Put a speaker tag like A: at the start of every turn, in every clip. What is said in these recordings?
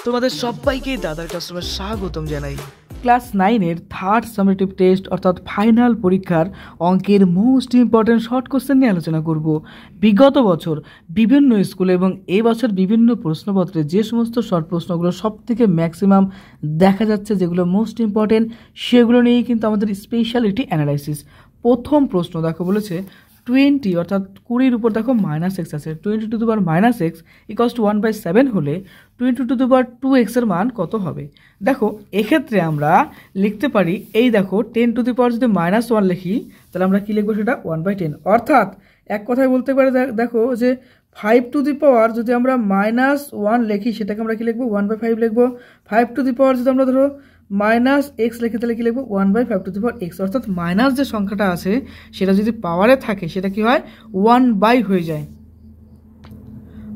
A: তোমাদের সবাইকে দাদার ক্লাসরুমে স্বাগতম জানাই।
B: ক্লাস 9-এর থার্ড সামেটিভ টেস্ট অর্থাৎ ফাইনাল পরীক্ষার অঙ্কের মোস্ট ইম্পর্ট্যান্ট শর্ট কোশ্চেন নিয়ে আলোচনা করব। বিগত বছর বিভিন্ন স্কুলে এবং এই বছর বিভিন্ন প্রশ্নপত্রে যে সমস্ত শর্ট প্রশ্নগুলো সবথেকে ম্যাক্সিমাম দেখা যাচ্ছে, যেগুলো মোস্ট ইম্পর্ট্যান্ট, সেগুলো নিয়েই কিন্তু আমাদের স্পেশালিটি অ্যানালাইসিস। প্রথম প্রশ্ন দেখো বলেছে 20 অর্থাৎ 20-র উপর দেখো -x আছে, 20⁻⁻x = 1/7 হলে 20⁻2x এর মান কত হবে। দেখো এক্ষেত্রে আমরা লিখতে পারি, এই দেখো 10⁻, যদি -1 লিখি তাহলে আমরা কি লিখবো, সেটা 1/10। অর্থাৎ এক কথায় বলতে পারি, দেখো যে 5 যদি আমরা -1 লিখি সেটাকে আমরা কি লিখবো, 1/5 লিখবো। 5 যদি আমরা ধরো -x লিখে তাহলে কি লিখবো, 1/5 অর্থাৎ মাইনাস যে সংখ্যাটা আছে সেটা যদি পাওয়ারে থাকে সেটা কি হয়, 1/, হয়ে যায়।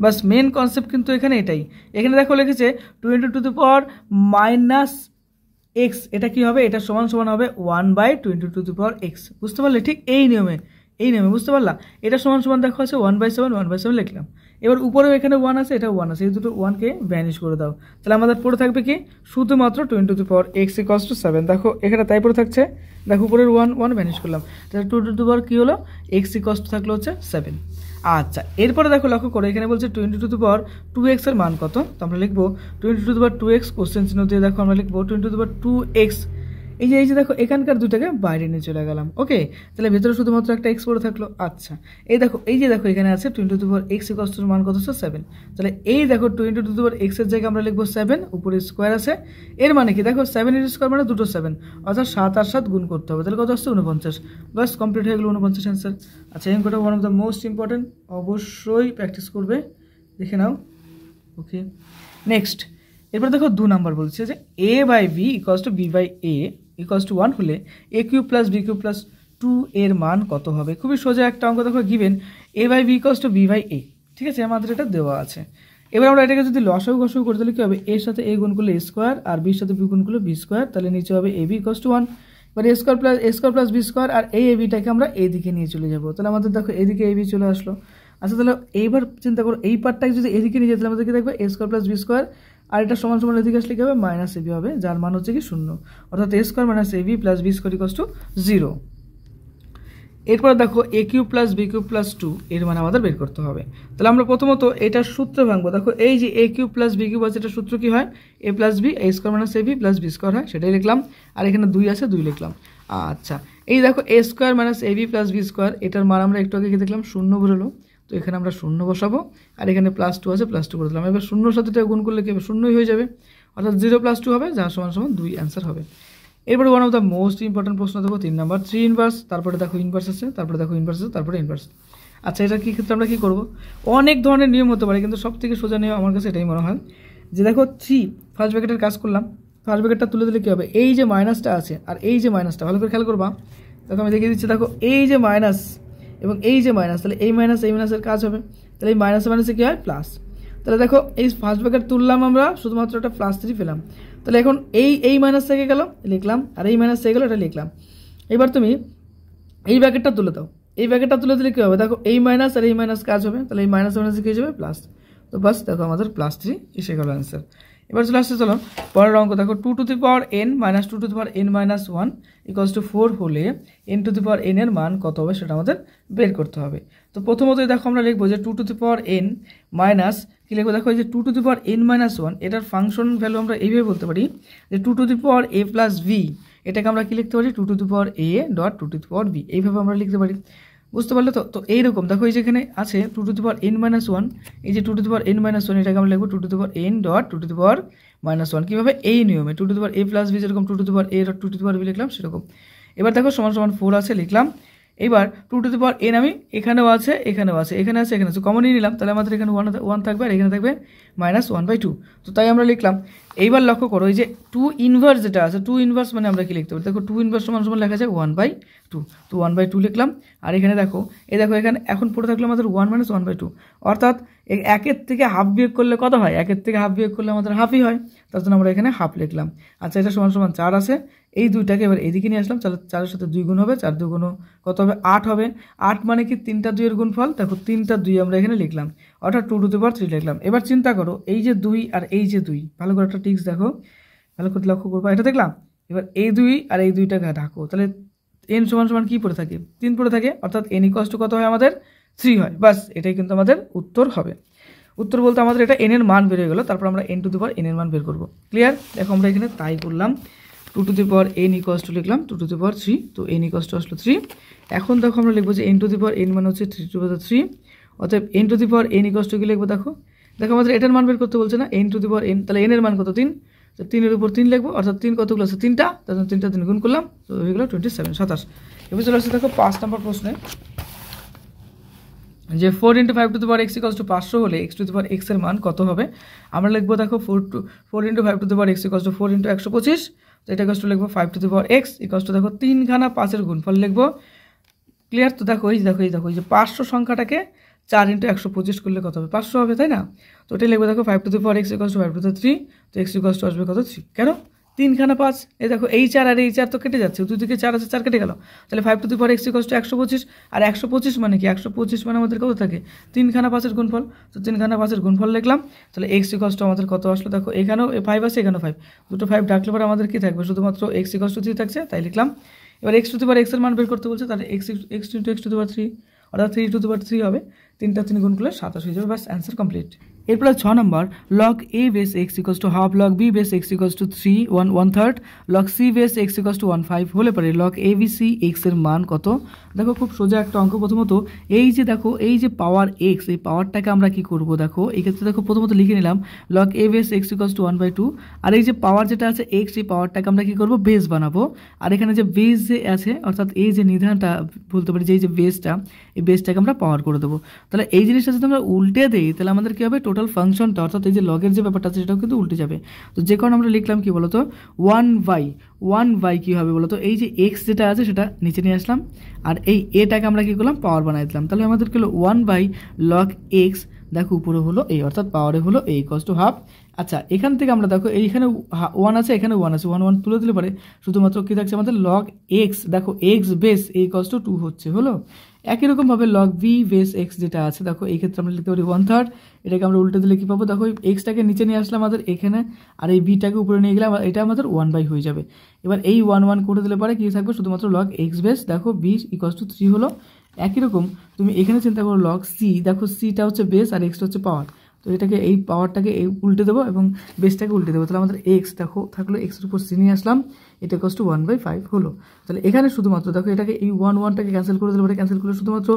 B: বাস মেন কনসেপ্ট কিন্তু এখানে এটাই। এখানে দেখো লিখেছে 20⁻⁻x, এটা কি হবে, এটা সমান সমান হবে 1/20⁻x। বুঝতে পারলে? ঠিক এই নিয়মে বুঝতে পারলাম। এটা সমান সমান দেখো আছে 1/7 লিখলাম। এবার উপরেও এখানে 1 আছে, এটা 1 আছে, এই দুটো 1কে ভ্যানিশ করে দাও, তাহলে আমাদের পড়ে থাকবে কি, শুধুমাত্র 20⁻x = 7। দেখো এখানে তাই পড়ে থাকছে, দেখো উপরের 1 ভ্যানিশ করলাম, তাহলে 2 কি হলো, x = থাকলো হচ্ছে 7। আচ্ছা, এরপরে দেখো লক্ষ্য করো, এখানে বলছে 20⁻2x এর মান কত, তো আমরা লিখবো 20⁻2x কোশ্চেন চিহ্ন দিয়ে দেখো আমরা লিখবো 20⁻2x। এই যে দেখো এখানকার দুটাকে বাইরে নিয়ে চলে গেলাম। ওকে, তাহলে ভেতরে শুধুমাত্র একটা x পড়ে থাকলো। আচ্ছা, এই দেখো এখানে আছে 20⁻x = মান কত, 7। তাহলে এই দেখো 20⁻x এর জায়গায় আমরা লিখবো 7, উপরে স্কোয়ার আছে। এর মানে কি, দেখো 7 এর স্কোয়ার মানে দুটো 7, অর্থাৎ 7 আর 7 গুণ করতে হবে, তাহলে কত আসছে, 49। বাস কমপ্লিট হয়ে গেল 49 অ্যান্সার। আচ্ছা, এই অঙ্কটা one of the most important, অবশ্যই প্র্যাকটিস করবে, দেখে নাও। ওকে, নেক্সট। এরপর দেখো 2 নাম্বার বলছে যে a/b = b/a = 1 হলে a³ + b³ + 2 এর মান কত হবে। খুবই সোজা একটা অঙ্ক, দেখো গিভেন a/b = b/a, ঠিক আছে, আমাদের এটা দেওয়া আছে। এবার আমরা এটাকে যদি লসাগু গসাগু করতে তাহলে কি হবে, এর সাথে a গুণ করলে a স্কোয়ার আর b সাথে b গুণ করলে b স্কোয়ার, তাহলে নিচে হবে ab = 1। এবার a² + b স্কোয়ার আর এই ab-টাকে আমরা এদিকে নিয়ে চলে যাব, তাহলে আমাদের দেখো এদিকে ab চলে আসলো। আচ্ছা, তাহলে এইবার চিন্তা করো, এই পার্টটাকে যদি এদিকে নিয়ে যেতে আমাদেরকে দেখবে a² + b স্কোয়ার, আর এটা সমান সমান এদিকে আসলে কি হবে, -ab হবে, যার মান হচ্ছে কি 0, অর্থাৎ a² - ab + b² = 0। এরপর দেখো a³ + b³ + 2 এর মান আমাদের বের করতে হবে। তাহলে আমরা প্রথমত এটার সূত্র ভাঙবো। দেখো এই যে a³ + b³ আছে, এটার সূত্র কি হয়, a + b, a² - ab + b² হয়, সেটাই লিখলাম। আর এখানে 2 আছে, 2 লিখলাম। আচ্ছা, এই দেখো a² - ab + b², এটার মান আমরা একটু আগে দেখলাম 0 বেরোলো, তো এখানে আমরা 0 বসাবো, আর এখানে +2 আছে, +2 করে দিলাম। এবার 0-এর সাথে এটা গুণ করলে কি হবে, 0ই হয়ে যাবে, অর্থাৎ 0 + 2 হবে, যার সমান সমান 2 অ্যান্সার হবে। এরপরে one of the most important প্রশ্ন দেখো 3 নাম্বার, 3 ইনভার্স, তারপরে দেখো ইনভার্স আছে, তারপরে দেখো ইনভার্স আছে, তারপরে ইনভার্স। আচ্ছা, এটা কি ক্ষেত্রে আমরা কি করব, অনেক ধরনের নিয়ম হতে পারে, কিন্তু সব থেকে সোজা নিয়ম আমার কাছে এটাই মনে হয়, যে দেখো 3 ফার্স্ট ব্র্যাকেটের কাজ করলাম, ফার্স্ট ব্র্যাকেটটা তুলে দিলে কী হবে, এই যে মাইনাসটা আছে আর এই যে মাইনাসটা, ভালো করে খেয়াল করবা। দেখো আমি দেখিয়ে দিচ্ছি, দেখো এই যে মাইনাস এবং এই যে মাইনাস, তাহলে এই মাইনাসের কাজ হবে, তাহলে এই মাইনাসে কী হয়, প্লাস। তাহলে দেখো এই ফার্স্ট ব্র্যাকেট তুললাম আমরা, শুধুমাত্র একটা +3 পেলাম, তাহলে এখন এই মাইনাস থেকে গেল, লিখলাম, আর এই মাইনাস থেকে গেলো, এটা লিখলাম। এবার তুমি এই ব্র্যাকেটটা তুলে দাও, এই ব্র্যাকেটটা তুলে দিলে কী হবে, দেখো এই মাইনাস আর এই মাইনাস কাজ হবে, তাহলে এই মাইনাসে কী যাবে, প্লাস। তো বাস দেখো আমাদের +3 এসে গেল অ্যান্সার। এবার চলে আসছে, চলো পরের অঙ্ক দেখো 2n - 2n-1 = 4 হলে n⁴ এর মান কত হবে, সেটা আমাদের বের করতে হবে। তো প্রথমতই দেখো আমরা লিখবো যে 2n - কি লিখবো, দেখো এই যে 2n-1 এটার ফাংশন ভ্যালু আমরা এইভাবে বলতে পারি যে 2a + b, এটাকে আমরা কি লিখতে পারি, 2a.2b, এইভাবে আমরা লিখতে পারি। বুঝতে পারলে? তো এইরকম দেখো এই যেখানে আছে 2n-1, এই যে 2n-1, এটাকে আমরা লিখবো 2n.2 কীভাবে, এই নিয়মে 2a + b, যেরকম 2a.2b লিখলাম সেরকম। এবার দেখো সমান সমান 4 আছে, লিখলাম। এবার 2n আমি এখানেও আছে, এখানে আছে, কমনই নিলাম, তাহলে আমাদের এখানে 1 থাকবে, আর এখানে থাকবে -1/2। তো তাই আমরা লিখলাম এইবার লক্ষ্য করো এই যে 2 ইনভার্স যেটা আছে 2 ইনভার্স মানে আমরা কি লিখতে পারি দেখো 2 ইনভার্স সমান সমান লেখা যায় 1/2 তো 1/2 লিখলাম আর এখানে দেখো এখানে এখন পড়ে থাকলো আমাদের 1 - 1/2 অর্থাৎ একের থেকে হাফ বিয়োগ করলে কত হয় একের থেকে হাফ বিয়োগ করলে আমাদের হাফই হয় তার জন্য আমরা এখানে হাফ লিখলাম আচ্ছা এটা সমান সমান 4 আছে এই দুইটাকে এবার এদিকে নিয়ে আসলাম 4 এর সাথে 2 গুণ হবে 4 2 গুণ কত হবে 8 হবে 8 মানে কি 3টা 2 এর গুণফল দেখো 3টা 2 আমরা এখানে লিখলাম অর্থাৎ 2 টু দি পাওয়ার 3 লিখলাম এবার চিন্তা করো এই যে 2 আর এই যে 2 ভালো করে একটা টিক্স দেখো ভালো করে লক্ষ্য করবা এটা দেখলাম এবার এই 2 আর এই 2টাকে ঢাকো তাহলে n সমান সমান কি পড়ে থাকে 3 পড়ে থাকে অর্থাৎ n = কত হয় আমাদের 3 হয় বাস এটাই কিন্তু আমাদের উত্তর হবে উত্তর বলতে আমাদের এটা n এর মান বের হয়ে গেল তারপর আমরা n two the power n এর মান বের করব ক্লিয়ার দেখো আমরা এখানে তাই করলাম 2 টু দি পাওয়ার n = লিখলাম 2 টু দি পাওয়ার 3 তো n আসলো 3 এখন দেখো আমরা লিখব যে n two the power n মানে হচ্ছে 3 টু দি পাওয়ার 3 অতএব n two the power n কি লিখব দেখো আমাদের এটার মান বের করতে বলছে না n two the power n তাহলে n এর মান কত 3 তো 3 এর উপর 3 লিখব অর্থাৎ 3 কতগুলো আছে 3টা তার জন্য 3টা 3 গুণ করলাম তো হয়ে গেল 27 27 এবার চলে আসছে দেখো 5 নম্বর প্রশ্নে যে 4 × 5 টু দি পাওয়ার x = 500 হলে x two the power x এর মান কত হবে আমরা লিখব দেখো 4 × 5 টু দি পাওয়ার x = 4 × 125 তো এটা লিখব 5 টু দি পাওয়ার x দেখো 3 খানা 5 এর গুণফল লিখব ক্লিয়ার তো দেখো এই যে 500 সংখ্যাটাকে 4 × 125 করলে কত হবে 500 হবে তাই না তো এটা লিখব দেখো 5 two the power x = 5 to the 3 তো x আসবে কত 3 কেন 3 খানা 5 এই দেখো এই 4 আর এই 4 তো কেটে যাচ্ছে দুই দিকে 4 আছে 4 কেটে গেল তাহলে 5 টু দি পাওয়ার x = 125 আর 125 মানে কি 125 মানে আমাদের কত থাকে 3 খানা 5 এর গুণফল তো 3 খানা 5 এর গুণফল লিখলাম তাহলে x আমাদের কত আসলো দেখো এখানেও 5 আছে এখানেও 5 দুটো 5 ডাকলে পরে আমাদের কি থাকবে শুধুমাত্র x = 3 থাকছে তাই লিখলাম এবার x two the power x এর মান বের করতে বলছে তাহলে x টু দি পাওয়ার 3 অর্থাৎ 3 টু দি পাওয়ার 3 হবে 3টা 3 গুণ করলে 27 হয়ে যাবে বাস অ্যান্সার কমপ্লিট এরপর 6 নম্বর log a base x = half log b base x = 3 1/3 log c base x = 1/5 হলে পরে log abc x এর মান কত দেখো খুব সোজা একটা অঙ্ক প্রথমত এই যে দেখো এই যে পাওয়ার x এই পাওয়ারটাকে আমরা কি করব দেখো এই ক্ষেত্রে দেখো প্রথমত লিখে নিলাম log a base x = 1/2 আর এই যে পাওয়ার যেটা আছে x এই পাওয়ারটাকে আমরা কি করব বেস বানাবো আর এখানে যে বেস যে আছে অর্থাৎ এই যে নিধানটা বলতে পারি যে এই যে বেসটা এই বেসটাকে আমরা পাওয়ার করে দেবো তাহলে এই জিনিসটা যদি আমরা উল্টে দেই তাহলে আমাদের কি হবে টোটাল ফাংশনটা অর্থাৎ এই যে লগের যে ব্যাপারটা আছে সেটাও কিন্তু উল্টে যাবে তো যে কারণে আমরা লিখলাম কি বলতো 1/1 কি হবে বলতো এই যে x যেটা আছে সেটা নিচে নিয়ে আসলাম আর এই এটাকে আমরা কি করলাম পাওয়ার বানাই দিলাম তাহলে আমাদের কি হলো 1/log x দেখো উপরে হলো এই অর্থাৎ পাওয়ারে হলো a = হাফ আচ্ছা এখান থেকে আমরা দেখো এইখানে 1 আছে এখানে 1 আছে 1 1 তুলে দিলে পারে শুধুমাত্র কি থাকছে আমাদের log x দেখো x বেস a = 2 হচ্ছে হলো একই রকম ভাবে log b বেস x যেটা আছে দেখো এই ক্ষেত্রে আমরা লিখতে পারি 1/3 এটাকে আমরা উল্টে দিলে কি পাবো দেখো x-টাকে নিচে নিয়ে আসলাম আমাদের এখানে আর এই b-টাকে উপরে নিয়ে গেলে এটা আমাদের 1/, হয়ে যাবে এবার এই 1 1 করে দিলে পরে কি থাকবে শুধুমাত্র log x বেস দেখো b = 3 হলো একই রকম তুমি এখানে চিন্তা করো log c দেখো c-টা হচ্ছে বেস আর x-টা হচ্ছে পাওয়ার তো এটাকে এই পাওয়ারটাকে উল্টে দেবো এবং বেসটাকে উল্টে দেবো তাহলে আমাদের x দেখো থাকলো x এর উপর c নিয়ে আসলাম এটা = 1/5 হলো তাহলে এখানে শুধুমাত্র দেখো এটাকে এই 1 1টাকে ক্যান্সেল করে দিলে ক্যান্সেল করলে শুধুমাত্র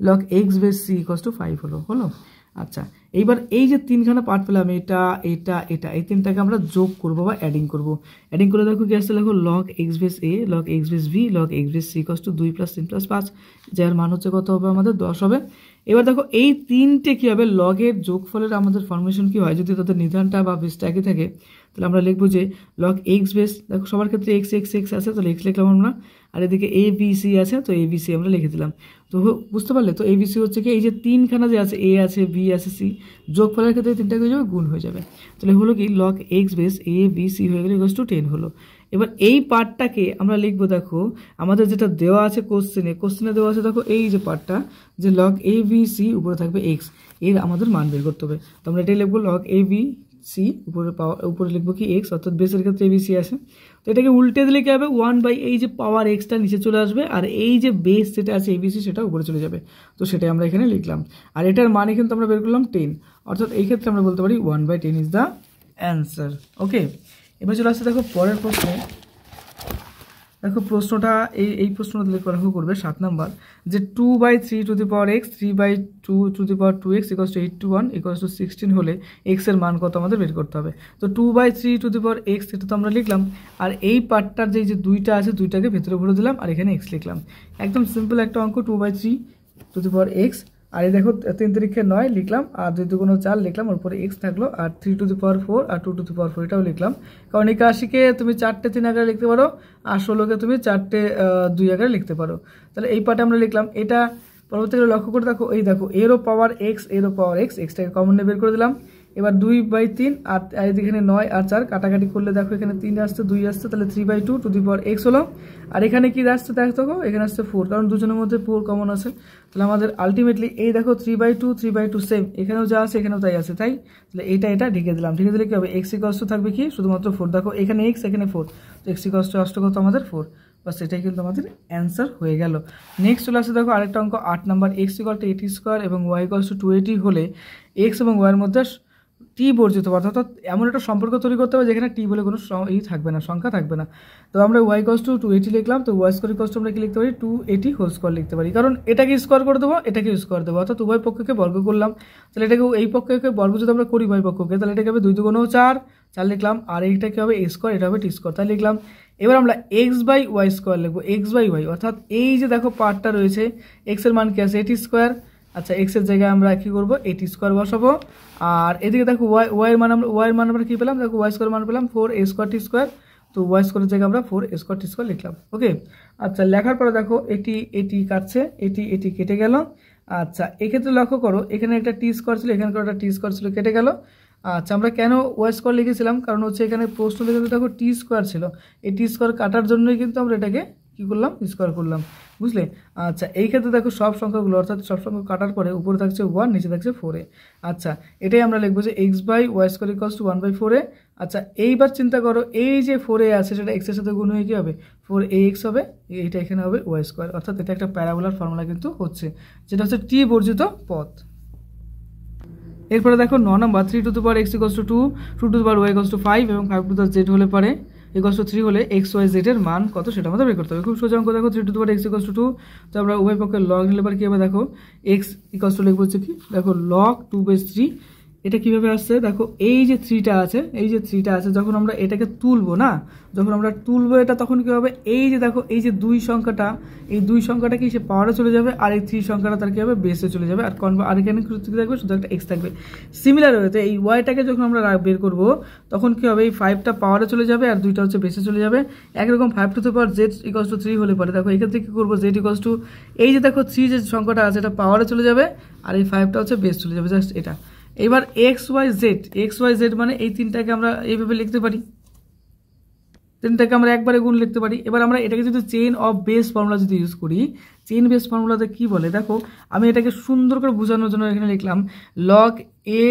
B: log x বেস c = 5 হলো আচ্ছা এইবার এই যে তিনখানা পার্ট পেলাম এটা এই তিনটাকে আমরা যোগ করব বা অ্যাডিং করব অ্যাডিং করে দেখো কি আসছে দেখো log x base a log x base b log x base c = 2 + 3 + 5 যার মান হচ্ছে কত হবে আমাদের 10 হবে এবার দেখো এই তিনটে কি হবে লগের যোগফলের আমাদের ফরমেশন কি হয় যদি তাদের নিধানটা বা বেসটা একই থাকে তাহলে আমরা লিখব যে log x বেস দেখো সবার ক্ষেত্রে x আছে তাহলে x লিখলাম আমরা আর এদিকে a b c আছে তো a b c আমরা লিখে দিলাম তো বুঝতে পারলে তো a b c হচ্ছে কি এই যে তিনখানা যে আছে a আছে b আছে c যোগফলের ক্ষেত্রে তিনটা হয়ে যাবে গুণ হয়ে যাবে তাহলে হলো কি log x base a b c হয়ে গেলে = 10 হলো এবার এই পার্টটাকে আমরা লিখব দেখো আমাদের যেটা দেওয়া আছে কোশ্চেনে দেওয়া আছে দেখো এই যে পার্টটা যে log a b c উপরে থাকবে x এর আমাদের মান বের করতে হবে তো আমরা এটাই লিখব log a b c উপরে লিখবো কি x অর্থাৎ বেসের ক্ষেত্রে a b c আছে তো এটাকে উল্টে দিলে কি হবে 1/, এই যে পাওয়ার x-টা নিচে চলে আসবে আর এই যে বেস যেটা আছে a b c সেটা উপরে চলে যাবে তো সেটাই আমরা এখানে লিখলাম আর এটার মানে কিন্তু আমরা বের করলাম 10 অর্থাৎ এই ক্ষেত্রে আমরা বলতে পারি 1/10 ইজ দ্য অ্যান্সার ওকে এবার চলে আসছে দেখো পরের প্রশ্নে দেখো প্রশ্নটা এই প্রশ্নটা লক্ষ্য করবে 7 নাম্বার যে 2/3 two the power x 3/2 two the power 2x = 8 to 1 = 16 হলে x এর মান কত আমাদের বের করতে হবে তো 2/3 টু দি পাওয়ার x এটা তো আমরা লিখলাম আর এই পার্টটার যে দুইটা আছে দুইটাকে ভেতরে ভরে দিলাম আর এখানে x লিখলাম একদম সিম্পল একটা অঙ্ক 2/3 টু দি পাওয়ার x আর এই দেখো 3 3 9 লিখলাম, আর 2 2 4 লিখলাম, ওর উপরে এক্স থাকলো, আর 3 two the power 4 R 2 to the পাওয়ার 4 এটাও লিখলাম। কারণ 81কে তুমি 4টে 3 আকারে লিখতে পারো, আর 16কে তুমি 4টে 2 আকারে লিখতে পারো। তাহলে এই পার্টে আমরা লিখলাম। এটা পরবর্তীকালে লক্ষ্য করে দেখো, এই দেখো এরও পাওয়ার এক্স, এরও পাওয়ার এক্স, এক্সটাকে কমন নিয়ে বের করে দিলাম। এবার 2/3 আর এখানে 9 আর 4 কাটাকাটি করলে দেখো এখানে 3 আসছে, 2 আসছে, তাহলে 3/2 টু দি পাওয়ার এক্স হলো। আর এখানে কি আসছে দেখো, এখানে আসছে 4, কারণ দুজনের মধ্যে 4 কমন আছে। তাহলে আমাদের আলটিমেটলি এই দেখো 3/2 সেম, এখানেও যা আছে এখানেও তাই আছে, তাই? তাহলে এটা ঢেকে দিলাম। ঢেকে দিলে কি হবে, এক্স ইকুয়ালস টু থাকবে কি শুধুমাত্র 4। দেখো এখানে এক্স, এখানে 4, তো এক্স ইকুয়ালস টু আসছে কত আমাদের 4। বাস এটাই কিন্তু আমাদের অ্যান্সার হয়ে গেল। নেক্সট চলে আসছে দেখো আরেকটা অঙ্ক 8 নাম্বার, এক্স ইকুয়াল টু 80² এবং ওয়াই ইকুয়ালস টু 280 হলে এক্স এবং ওয়াইয়ের মধ্যে টি বর্জিত, অর্থাৎ এমন একটা সম্পর্ক তৈরি করতে হবে যেখানে টি বলে কোনো থাকবে না, সংখ্যা থাকবে না। তো আমরা ওয়াই ইকুয়ালস টু 280 লিখলাম, তো ওয়াই স্কোয়ার ইকুয়ালস টু আমরা কি লিখতে পারি 280 হোল স্কোয়ার লিখতে পারি, কারণ এটাকে স্কোয়ার করে দেবো, এটাকে স্কোয়ার দেবো, অর্থাৎ উভয় পক্ষকে বর্গ করলাম। তাহলে এটাকে এই পক্ষকে বর্গ যদি আমরা করি উভয় পক্ষকে, তাহলে এটাকে হবে 2 2 4 লিখলাম, আর এইটা কি হবে এ স্কোয়ার, এটা হবে টি স্কোয়ার, তাই লিখলাম। এবার আমরা এক্স বাই ওয়াই স্কোয়ার লিখবো, এক্স বাই ওয়াই, অর্থাৎ এই যে দেখো পার্টটা রয়েছে এক্সের মান কি আছে 80 স্কোয়ার। আচ্ছা এক্সের জায়গায় আমরা কী করবো 80 স্কোয়ার বসাবো, আর এদিকে দেখো ওয়াইয়ের মান আমরা কী পেলাম, দেখো ওয়াই স্কোয়ার মান পেলাম 4a স্কোয়ার টি স্কোয়ার, তো ওয়াই স্কোয়ারের জায়গায় আমরা 4a স্কোয়ার টি স্কোয়ার লিখলাম। ওকে, আচ্ছা লেখার পরে দেখো এটি কাটছে, এটি কেটে গেল। আচ্ছা এক্ষেত্রে লক্ষ্য করো এখানে একটা টি স্কোয়ার ছিল, এখানে একটা টি স্কোয়ার ছিল, কেটে গেল। আচ্ছা আমরা কেন ওয়াই স্কোয়ার লিখেছিলাম, কারণ হচ্ছে এখানে প্রশ্ন কিন্তু দেখো টি স্কোয়ার ছিল, এই টি স্কোয়ার কাটার জন্যই কিন্তু আমরা এটাকে কী করলাম স্কোয়ার করলাম, বুঝলে? আচ্ছা এই ক্ষেত্রে দেখো সব সংখ্যাগুলো, অর্থাৎ সব সংখ্যা কাটার পরে উপরে থাকছে 1, নিচে থাকছে 4a। আচ্ছা এটাই আমরা লিখবো যে x by y square equals to 1/4a। আচ্ছা এইবার চিন্তা করো এই যে 4a আছে সেটা এক্সের সাথে গুণ হয়ে কী হবে 4ax হবে, এইটা এখানে হবে ওয়াই স্কোয়ার, অর্থাৎ এটা একটা প্যারাবোলার ফর্মুলা কিন্তু হচ্ছে, যেটা হচ্ছে টি বর্জিত পথ। এরপরে দেখো 9 নম্বর 3 two the power x equals to 2 to the power y equals to 5 এবং 5 টু দি পাওয়ার z হলে পারে ইকুয়ালস টু 3 হলে x y z এর মান কত সেটা আমাদের বের করতে হবে। খুব সোজা অঙ্ক দেখো 3 two the power x equals to 2, তো আমরা উভয় পক্ষে লগ নিলে পারে কী হবে, দেখো x ইকুয়ালস টু লিখবো হচ্ছে কি, দেখো log 2/3। এটা কীভাবে আসছে দেখো, এই যে 3টা আছে, এই যে 3টা আছে, যখন আমরা এটাকে তুলবো না, যখন আমরা তুলবো এটা তখন কী হবে, এই যে দেখো এই যে 2 সংখ্যাটা, এই 2 সংখ্যাটা কি সে পাওয়ারে চলে যাবে, আর এই 3 সংখ্যাটা তার কী হবে বেসে চলে যাবে, আর এখানে কী থাকবে শুধু একটা এক্স থাকবে। সিমিলার হয়েছে এই ওয়াইটাকে যখন আমরা বের করবো তখন কী হবে, এই 5টা পাওয়ারে চলে যাবে আর 2টা হচ্ছে বেসে চলে যাবে। একরকম 5 two the power z equals to 3 হলে পারে, দেখো এক্ষেত্রে কী করবো, z ইকুয়ালস টু এই যে দেখো 3 যে সংখ্যাটা আছে এটা পাওয়ারে চলে যাবে, আর এই 5টা হচ্ছে বেস চলে যাবে, জাস্ট এটা। এবার এক্স ওয়াই জেড মানে এই 3টাকে আমরা এইভাবে লিখতে পারি, 3টাকে আমরা একবারে গুণ লিখতে পারি। এবার আমরা এটাকে যদি চেইন অফ বেস ফর্মুলা যদি ইউজ করি, চেইন বেস ফর্মুলাতে কী বলে দেখো, আমি এটাকে সুন্দর করে বোঝানোর জন্য এখানে লিখলাম লগ এ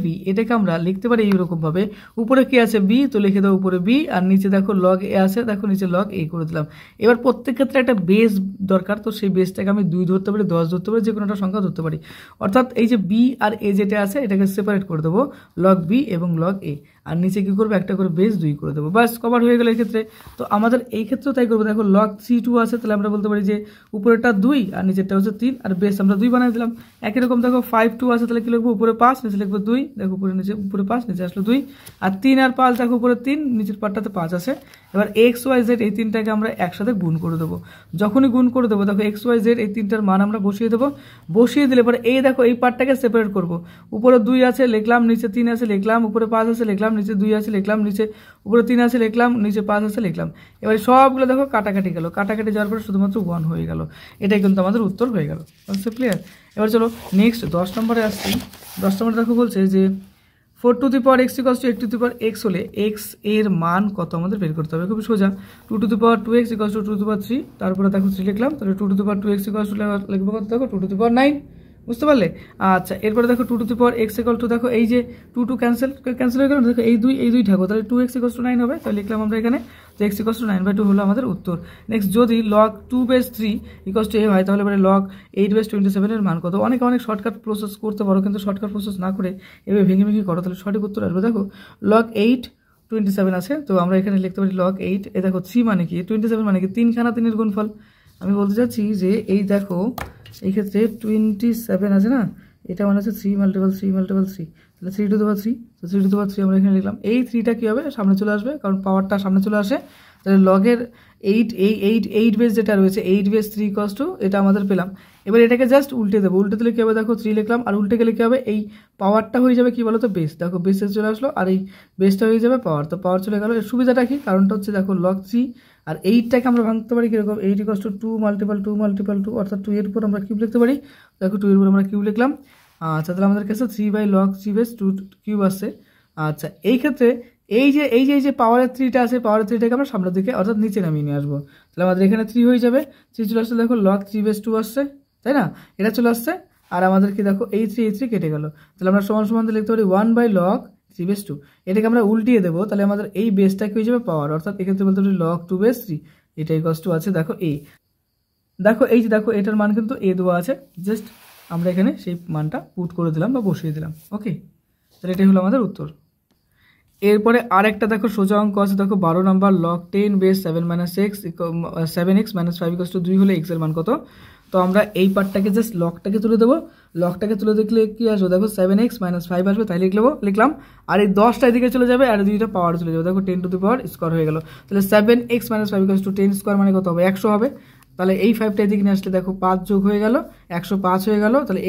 B: বি, এটাকে আমরা লিখতে পারি এইরকমভাবে, উপরে কি আছে বি, তো লিখে দাও উপরে বি, আর নিচে দেখো লগ এ আছে, দেখো নিচে লগ এ করে দিলাম। এবার প্রত্যেক ক্ষেত্রে একটা বেস দরকার, তো সেই বেসটাকে আমি 2 ধরতে পারি, 10 ধরতে পারি, যে কোনো একটা সংখ্যা ধরতে পারি। অর্থাৎ এই যে বি আর এ যেটা আছে এটাকে সেপারেট করে দেবো, লগ বি এবং লগ এ, আর নিচে কী করবো একটা করে বেস 2 করে দেবো, বাস কভার হয়ে গেল এক্ষেত্রে। তো আমাদের এই ক্ষেত্রেও তাই করবো, দেখো লগ 3 আছে, তাহলে আমরা বলতে পারি যে উপরেরটা 2 আর নিচেরটা হচ্ছে 3, আর বেস আমরা 2 বানিয়ে দিলাম। একই রকম দেখো 5 2 আছে, তাহলে কি লিখবো উপরে 5 নিচে লিখবো 2, দেখো উপরে 5 নিচে আসলো 2, আর 3 আর 5 দেখো উপরে 3 নিচের পার্টটাতে 5 আছে। এবার এক্স ওয়াই জেড এই 3টাকে আমরা একসাথে গুণ করে দেবো, যখনই গুণ করে দেবো দেখো এক্স ওয়াই জেড এই 3টার মান আমরা বসিয়ে দেবো, বসিয়ে দিলে পরে এই দেখো এই পার্টটাকে সেপারেট করবো, উপরে 2 আছে লিখলাম, নিচে 3 আছে লিখলাম, উপরে 5 আছে লিখলাম, নিচে 2 আছে লিখলাম, নিচে উপরে 3 আছে লিখলাম, নিচে 5 আছে লিখলাম। এবার সবগুলো দেখো কাটাকাটি গেল, কাটাকাটি যাওয়ার পরে শুধুমাত্র 1 হয়ে গেল, এটাই কিন্তু আমাদের উত্তর হয়ে গেল। ক্লিয়ার? এবার চলো নেক্সট 10 নম্বরে আসছি। 10 নম্বরে দেখো বলছে যে 4 two the power x equals to 8 two the power x হলে x এর মান কত আমাদের বের করতে হবে। খুব সোজা, 2 to the power 2x equals to 2 to the power 3, তারপরে দেখো 3 লিখলাম, তাহলে 2 to the power 2x equals to লিখবো কত, দেখো 2 টু দি পাওয়ার 9, বুঝতে পারলে? আচ্ছা এরপরে দেখো 2 to the power x equal to, দেখো এই যে 2 ক্যান্সেল হয়ে গেল, দেখো এই 2 ঠাকুর, তাহলে 2x ইকুয়ালস টু 9 হবে, তাহলে লিখলাম আমরা এখানে যে x ইকুয়ালস টু 9/2 হলো আমাদের উত্তর। নেক্সট যদি log 2/3 ইকুয়ালস টু a হয় তাহলে এবারে log 8/27 এর মান কত। অনেক শর্টকাট প্রসেস করতে পারো, কিন্তু শর্টকাট প্রসেস না করে এভাবে ভেঙে করো, তাহলে সঠিক উত্তর আসবে। দেখো log 8/27 আছে, তো আমরা এখানে লিখতে পারি log 8, এ দেখো 3 মানে কি, 27 মানে কি 3খানা 3-এর গুণফল। আমি বলতে চাচ্ছি যে এই দেখো এই ক্ষেত্রে 27 আছে না, এটা মানে হচ্ছে 3 × 3 তাহলে 3 টু দি পাওয়ার 3, তো 3 টু দি পাওয়ার 3 আমরা এখানে লিখলাম। এই 3টা কী হবে সামনে চলে আসবে, কারণ পাওয়ারটা সামনে চলে আসে, তাহলে লগের 8 বেস যেটা রয়েছে 8/3 ইকুয়ালস টু এটা আমাদের পেলাম। এবার এটাকে জাস্ট উল্টে দেবো, উল্টে দিলে কী হবে দেখো 3 লিখলাম, আর উল্টে গেলে কী হবে এই পাওয়ারটা হয়ে যাবে কী বলো তো বেস, দেখো বেসে চলে আসলো আর এই বেসটা হয়ে যাবে পাওয়ার, তো পাওয়ার চলে গেলো। এর সুবিধাটা কি, কারণটা হচ্ছে দেখো log 3 আর 8টাকে আমরা ভাঙতে পারি কীরকম, 8 = 2 × 2 × 2 অর্থাৎ 2 এর উপর আমরা কিউব লিখতে পারি, দেখো 2 এর উপর আমরা কিউব লিখলাম। আচ্ছা তাহলে আমাদের কাছে 3/log 3 বেস 2 কিউব আসছে। আচ্ছা এই ক্ষেত্রে এই যে পাওয়ারের 3টা আছে, পাওয়ারের 3টাকে আমরা সামনের দিকে অর্থাৎ নিচে নামিয়ে নিয়ে আসবো, তাহলে আমাদের এখানে 3 হয়ে যাবে, 3 চলে আসছে, দেখো log 3 বেস 2 আসছে, তাই না, এটা চলে আসছে। আর আমাদের কি দেখো এই 3 কেটে গেল, তাহলে আমরা সমান সমান লিখতে পারি 1/log 3 বেস 2। এটাকে আমরা উল্টিয়ে দেবো, তাহলে আমাদের এই বেসটা কি হয়ে যাবে পাওয়ার, অর্থাৎ এক্ষেত্রে বলতে পারি log 2 বেস 3, এটা ইকুয়ালস টু আছে দেখো a। দেখো এই যে দেখো এটার মান কিন্তু a দেওয়া আছে, জাস্ট আমরা এখানে সেই মানটা পুট করে দিলাম বা বসিয়ে দিলাম। ওকে, তাহলে এটাই হলো আমাদের উত্তর। এরপরে আরেকটা দেখো সোজা অঙ্ক আছে, দেখো 12 নম্বর log 10 বেস 7x - 5 = 2 হলে x এর মান কত। তো আমরা এই পার্টটাকে জাস্ট লগটাকে তুলে দেবো, লগটাকে তুলে দেখলে কি আসবে দেখো 7x - 5 আসবে, তাই লিখলাম। আর এই 10টা এদিকে চলে যাবে আর 2টা পাওয়ার চলে যাবে, দেখো 10 টু দি পাওয়ার স্কোয়ার হয়ে গেল। তাহলে 7x - 5 = 10 স্কোয়ার মানে কত হবে 100 হবে। তাহলে এই 5টা এদিকে নিয়ে আসলে দেখো 5 যোগ হয়ে গেল 105 হয়ে গেল, তাহলে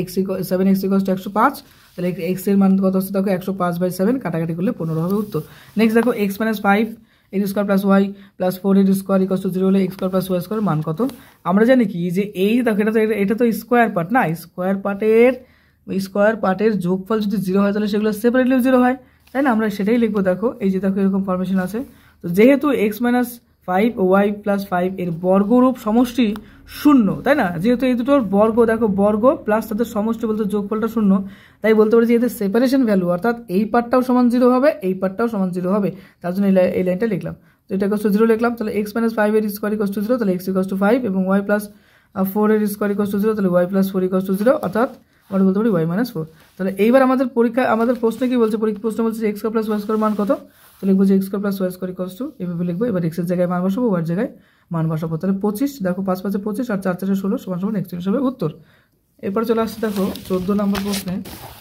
B: 7x = 105, তাহলে x এর মান কত হচ্ছে দেখো 105/7, কাটাকাটি করলে 15 হবে উত্তর। নেক্সট দেখো x - 5 এর স্কোয়ার প্লাস ওয়াই প্লাস 4 এর স্কোয়ার = 0 হলে x² প্লাস ওয়াই স্কোয়ার মান কত। আমরা জানি কি যে এই দেখো এটা তো স্কোয়ার পার্ট না, স্কোয়ার পার্টের যোগফল যদি 0 হয় তাহলে সেগুলো সেপারেটলি 0 হয়, তাই না, আমরা সেটাই লিখবো। দেখো এই যে দেখো এরকম ফরমেশন আছে, তো যেহেতু x - 5 ও y + 5 এর বর্গরূপ সমষ্টি 0, তাই না, যেহেতু এই দুটোর বর্গ দেখো বর্গ প্লাস তাদের সমষ্টি বলতে যোগফলটা 0, তাই বলতে পারি যে এদের সেপারেশন ভ্যালু অর্থাৎ এই পার্টটাও সমান 0 হবে, এই পার্টটাও সমান 0 হবে, তার জন্য এই লাইনটা লিখলাম। তো এটা = 0 লিখলাম, তাহলে x - 5 এর স্কোয়ার = 0, তাহলে x = 5 এবং y + 4 এর স্কোয়ার = 0, তাহলে y + 4 = 0, অর্থাৎ আমরা বলতে পারি y - 4। তাহলে এইবার আমাদের প্রশ্নে কি বলছে, প্রশ্ন বলছে x² প্লাস ওয়াই স্কোয়ার মান কত, তো লিখবো যে x² প্লাস ওয়াই স্কোয়ার = এভাবে লিখবো। এবার x এর জায়গায় মান বসাবো, y এর জায়গায় মান বসাবো, তাহলে 25, দেখো 5 × 5 = 25 আর 4 × 4 = 16 = x হিসেবে উত্তর। এরপরে চলে আসছে দেখো 14 নম্বর প্রশ্নে,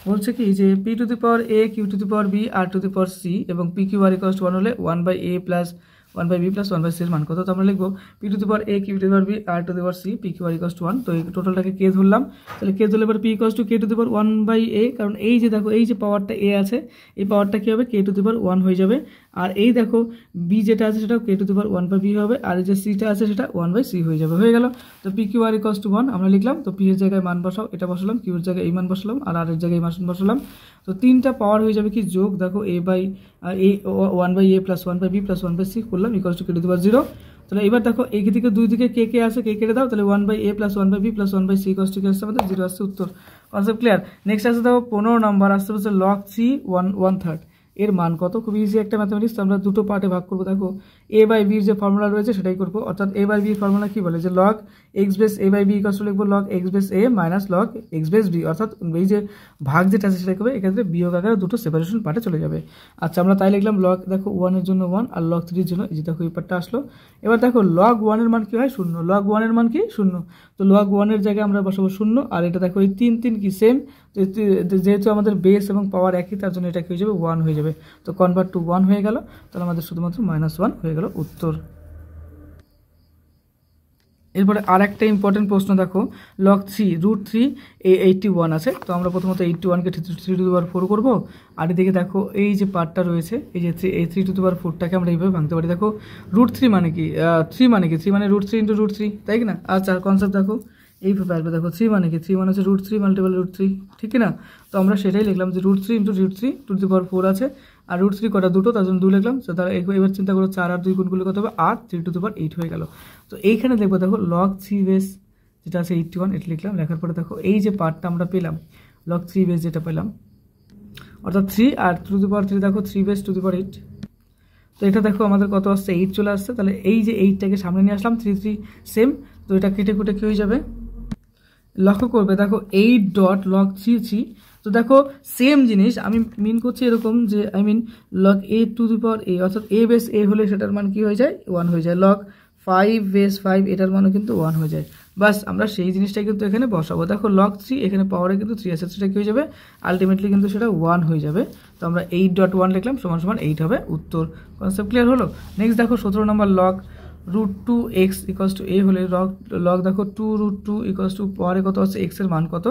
B: বলছে কি যে p two the power a q two the power b r two the power c এবং p q r = 1 হলে 1/a plus 1/b plus 1/c এর মান কত। তো আমরা লিখবো p two the power a q two the power b r two the power c p q r = 1। তো এই টোটালটাকে কে ধরলাম, তাহলে কে ধরলে এবার p = k two the power 1/a, কারণ এই যে দেখো এই যে পাওয়ারটা a আছে, এই পাওয়ারটা কি হবে k টু দি পাওয়ার 1 হয়ে যাবে, আর এই দেখো b যেটা আছে সেটা k two the power 1/b হবে, আর এই যে c টা আছে সেটা 1/c হয়ে যাবে, হয়ে গেল। তো p q r = 1 আমরা লিখলাম, তো p এর জায়গায় মান বসাও, এটা বসালাম, q এর জায়গায় এই মান বসালাম, আর r এর জায়গায় এই মান বসালাম। তো তিনটা পাওয়ার হয়ে যাবে কি যোগ, দেখো a1/a plus 1/b plus 1/c করলাম = k টু দি পাওয়ার 0। তাহলে এবার দেখো এই দিকে দুই দিকে কে আছে, কে কেটে দাও, তাহলে 1/a plus 1/b plus 1/c = কি আসছে আমাদের 0 আসছে উত্তর। Concept clear. নেক্সট আসছে দেখো 15 নম্বর আসছে হচ্ছে log 3 1/3 এর মান কত। খুব ইজি একটা ম্যাথমেটিক্স, আমরা দুটো পার্টে ভাগ করবো। দেখো a/b এর যে ফর্মুলা রয়েছে সেটাই করবো, অর্থাৎ a/b এর ফর্মুলা কি বলে যে log x বেস a/b = লিখবো log x base a minus log x base b, অর্থাৎ এই যে ভাগ যেটা আছে সেটা করবে, এক্ষেত্রে বিয়োগ আকারে দুটো সেপারেশন পার্টে চলে যাবে। আচ্ছা আমরা তাই লিখলাম log দেখো 1 এর জন্য 1 আর log 3 এর জন্য এই যে দেখো এই পার্টটা আসলো। এবার দেখো log 1 এর মান কি হয় 0, log 1 এর মান কি 0, তো log 1 এর জায়গায় আমরা বসাবো 0, আর এটা দেখো এই 3 কি সেম, যেহেতু আমাদের বেস এবং পাওয়ার একই তার জন্য এটা কি হয়ে যাবে 1 হয়ে যাবে, তো কনভার্ট টু 1 হয়ে গেল, তাহলে আমাদের শুধুমাত্র -1 হয়ে গেল উত্তর। এরপরে আর একটা ইম্পর্টেন্ট প্রশ্ন দেখো log 3 √3 81 আছে, তো আমরা প্রথমত 81কে 3 টু দি পাওয়ার 4 করবো, আর এদিকে দেখো এই যে পার্টটা রয়েছে এই যে 3 টু দি পাওয়ার 4টাকে আমরা এইভাবে ভাঙতে পারি। দেখো √3 মানে কি 3 মানে কি 3 মানে √3 × √3, তাই কি না। আচ্ছা কনসেপ্ট দেখো এইভাবে আসবে, দেখো 3 মানে কি 3 মানে হচ্ছে √3 মাল্টিপল √3, ঠিক না। তো আমরা সেটাই লিখলাম যে √3 × √3 টু দি পাওয়ার 4 আছে, আর √3 কটা দুটো, তার জন্য 2 লিখলাম। তো তার এবার চিন্তা করো 4 আর 2 গুণ করলে কত হবে 8, 3 টু দি পাওয়ার 8 হয়ে গেল। তো এইখানে দেখবো দেখো log 3 বেস যেটা আছে 81, এটা লিখলাম, লেখার পরে দেখো এই যে পার্টটা আমরা পেলাম log 3 বেস যেটা পেলাম, অর্থাৎ 3 আর টু দি পাওয়ার 3 দেখো 3 বেস টু দি পাওয়ার 8, তো এটা দেখো আমাদের কত আসছে 8 চলে আসছে। তাহলে এই যে 8টাকে সামনে নিয়ে আসলাম, 3 সেম, তো এটা কেটে কুটে কি হয়ে যাবে, লক্ষ্য করবে দেখো 8.log 3, তো দেখো সেম জিনিস আমি মিন করছি এরকম যে log a two the power a, অর্থাৎ a বেস a হলে সেটার মান কি হয়ে যায় 1 হয়ে যায়, log 5 বেস 5 এটার মানও কিন্তু 1 হয়ে যায়। বাস আমরা সেই জিনিসটাই কিন্তু এখানে বসাবো। দেখো log 3 এখানে পাওয়ারে কিন্তু 3 আছে, সেটা কি হয়ে যাবে আলটিমেটলি কিন্তু সেটা 1 হয়ে যাবে, তো আমরা 8.1 লিখলাম = 8 হবে উত্তর। কনসেপ্ট ক্লিয়ার হলো। নেক্সট দেখো 17 নম্বর log √2x equals two a হলে লগ দেখো 2√2 ইকুয়ালস টু পরে কত আছে x এর মান কত,